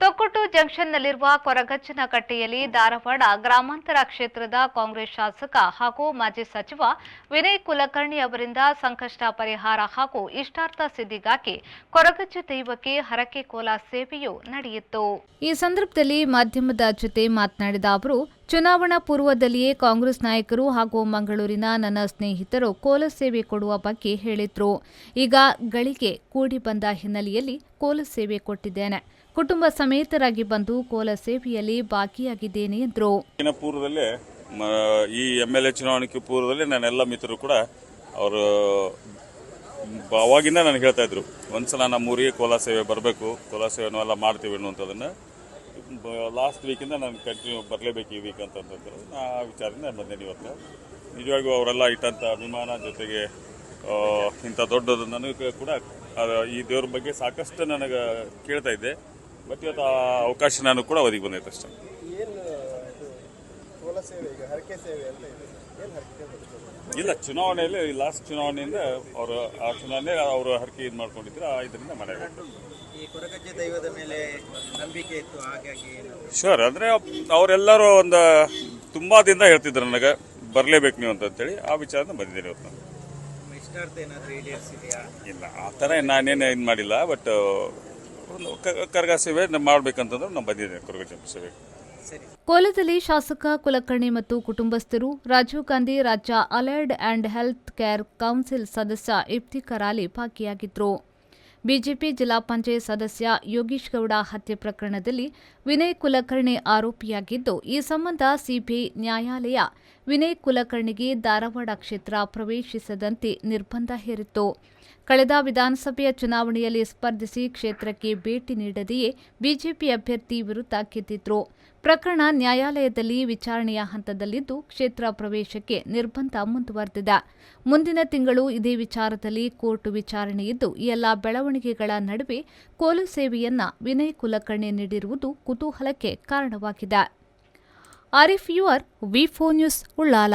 ತೊಕ್ಕೊಟ್ಟು ಜಂಕ್ಷನ್ನಲ್ಲಿರುವ ಕೊರಗಜ್ಜನಕಟ್ಟೆಯಲ್ಲಿ ಧಾರವಾಡ ಗ್ರಾಮಾಂತರ ಕ್ಷೇತ್ರದ ಕಾಂಗ್ರೆಸ್ ಶಾಸಕ ಹಾಗೂ ಮಾಜಿ ಸಚಿವ ವಿನಯ್ ಕುಲಕರ್ಣಿ ಅವರಿಂದ ಸಂಕಷ್ಟ ಪರಿಹಾರ ಹಾಗೂ ಇಷ್ಟಾರ್ಥ ಸಿದ್ಧಿಗಾಗಿ ಕೊರಗಜ್ಜ ದೈವಕ್ಕೆ ಹರಕೆ ಕೋಲ ಸೇವೆಯೂ ನಡೆಯಿತು. ಈ ಸಂದರ್ಭದಲ್ಲಿ ಮಾಧ್ಯಮದ ಜೊತೆ ಮಾತನಾಡಿದ ಅವರು, ಚುನಾವಣಾ ಪೂರ್ವದಲ್ಲಿಯೇ ಕಾಂಗ್ರೆಸ್ ನಾಯಕರು ಹಾಗೂ ಮಂಗಳೂರಿನ ನನ್ನ ಸ್ನೇಹಿತರು ಕೋಲ ಸೇವೆ ಕೊಡುವ ಬಗ್ಗೆ ಹೇಳಿದ್ರು. ಈಗ ಗಳಿಗೆ ಕೂಡಿ ಬಂದ ಹಿನ್ನೆಲೆಯಲ್ಲಿ ಕೋಲ ಸೇವೆ ಕೊಟ್ಟಿದ್ದೇನೆ. ಕುಟುಂಬ ಸಮೇತರಾಗಿ ಬಂದು ಕೋಲ ಸೇವೆಯಲ್ಲಿ ಭಾಗಿಯಾಗಿದ್ದೇನೆ ಎಂದರು. ಪೂರ್ವದಲ್ಲೇ ಈ MLA ಚುನಾವಣೆಗೆ ಪೂರ್ವದಲ್ಲಿ ನನ್ನೆಲ್ಲ ಮಿತ್ರರು ಕೂಡ ಅವರು ಅವಾಗಿಂದ ನನಗೆ ಹೇಳ್ತಾ ಇದ್ರು, ಒಂದ್ಸಲ ನಮ್ಮೂರಿಗೆ ಕೋಲ ಸೇವೆ ಬರಬೇಕು, ಕೋಲ ಸೇವೆನೆಲ್ಲ ಮಾಡ್ತೀವಿ ಅನ್ನುವಂಥದ್ದನ್ನು ಲಾಸ್ಟ್ ವೀಕಿಂದ ನಾನು ಕಂಟಿನ್ಯೂ ಬರಲೇಬೇಕು ಈ ವೀಕ್ ಅಂತಂದ್ರೆ ಆ ವಿಚಾರದಿಂದ ಬಂದೇನೆ. ಇವತ್ತು ನಿಜವಾಗಿಯೂ ಅವರೆಲ್ಲ ಇಟ್ಟಂಥ ಅಭಿಮಾನ ಜೊತೆಗೆ ಇಂಥ ದೊಡ್ಡದು ನನಗೆ ಕೂಡ ಈ ದೇವ್ರ ಬಗ್ಗೆ ಸಾಕಷ್ಟು ನನಗೆ ಕೇಳ್ತಾ ಇದ್ದೆ. ಬಟ್ ಇವತ್ತು ಆ ಅವಕಾಶ ನಾನು ಕೂಡ ಒದಗಿ ಬಂದೈತೆ ಅಷ್ಟೇ. ಇಲ್ಲ, ಚುನಾವಣೆಯಲ್ಲಿ ಲಾಸ್ಟ್ ಚುನಾವಣೆಯಿಂದ ಅವರು ಆ ಚುನಾವಣೆ ಅವರು ಹರಕೆ ಇದು ಮಾಡ್ಕೊಂಡಿದ್ರು, ಇದರಿಂದ ಮಾಡಬೇಕು. ದೈವದ ಮೇಲೆ ನಂಬಿಕೆ ಇತ್ತು, ಹಾಗಾಗಿ ಶೋರ್ ಅಂದ್ರೆ ಅವರೆಲ್ಲರೂ ಒಂದು ತುಂಬಾ ದಿನ ಹೇಳ್ತಿದ್ರು ನನಗೆ ಬರಲೇಬೇಕು ನೀವು ಅಂತೇಳಿ. ಆ ವಿಚಾರದಿಂದ ಬಂದಿದ್ದೇನೆ ಇವತ್ತು ನಾನು. ಇಷ್ಟಾರ್ಥ ಏನಾದರೂ ಈಡೇರಿಸಿದೆಯಾ? ಇಲ್ಲ, ಆ ಥರ ನಾನೇನು ಇದು ಮಾಡಿಲ್ಲ. ಬಟ್ ಒಂದು ಕರಗ ಸೇವೆ ಮಾಡ್ಬೇಕಂತಂದ್ರೆ ನಾನು ಬಂದಿದ್ದೇನೆ ಕೊರಗ ಸೇವೆ. ಕೋಲದಲ್ಲಿ ಶಾಸಕ ಕುಲಕರ್ಣಿ ಮತ್ತು ಕುಟುಂಬಸ್ಥರು, ರಾಜೀವ್ ಗಾಂಧಿ ರಾಜ್ಯ allied and health care council ಸದಸ್ಯ ಇಫ್ತಿಖಾರ್ ಅಲಿ ಭಾಗಿಯಾಗಿದ್ದರು. ಬಿಜೆಪಿ ಜಿಲ್ಲಾ ಪಂಚಾಯತ್ ಸದಸ್ಯ ಯೋಗೀಶ್ ಗೌಡ ಹತ್ಯೆ ಪ್ರಕರಣದಲ್ಲಿ ವಿನಯ್ ಕುಲಕರ್ಣಿ ಆರೋಪಿಯಾಗಿದ್ದು, ಈ ಸಂಬಂಧ ಸಿಬಿಐ ನ್ಯಾಯಾಲಯ ವಿನಯ್ ಕುಲಕರ್ಣಿಗೆ ಧಾರವಾಡ ಕ್ಷೇತ್ರ ಪ್ರವೇಶಿಸದಂತೆ ನಿರ್ಬಂಧ ಹೇರಿತ್ತು. ಕಳೆದ ವಿಧಾನಸಭೆಯ ಚುನಾವಣೆಯಲ್ಲಿ ಸ್ಪರ್ಧಿಸಿ ಕ್ಷೇತ್ರಕ್ಕೆ ಭೇಟಿ ನೀಡದೆಯೇ ಬಿಜೆಪಿ ಅಭ್ಯರ್ಥಿ ವಿರುದ್ಧ ಗೆದ್ದಿದ್ರು. ಪ್ರಕರಣ ನ್ಯಾಯಾಲಯದಲ್ಲಿ ವಿಚಾರಣೆಯ ಹಂತದಲ್ಲಿದ್ದು, ಕ್ಷೇತ್ರ ಪ್ರವೇಶಕ್ಕೆ ನಿರ್ಬಂಧ ಮುಂದುವರೆದಿದೆ. ಮುಂದಿನ ತಿಂಗಳು ಇದೇ ವಿಚಾರದಲ್ಲಿ ಕೋರ್ಟ್ ವಿಚಾರಣೆಯಿದ್ದು, ಈ ಎಲ್ಲ ಬೆಳವಣಿಗೆಗಳ ನಡುವೆ ಕೋಲ ಸೇವೆಯನ್ನ ವಿನಯ್ ಕುಲಕರ್ಣಿ ನೀಡಿರುವುದು ಕುತೂಹಲಕ್ಕೆ ಕಾರಣವಾಗಿದೆ. ಆರಿಫ್ ಯುವರ್, ವಿ4 ನ್ಯೂಸ್, ಉಳ್ಳಾಲ.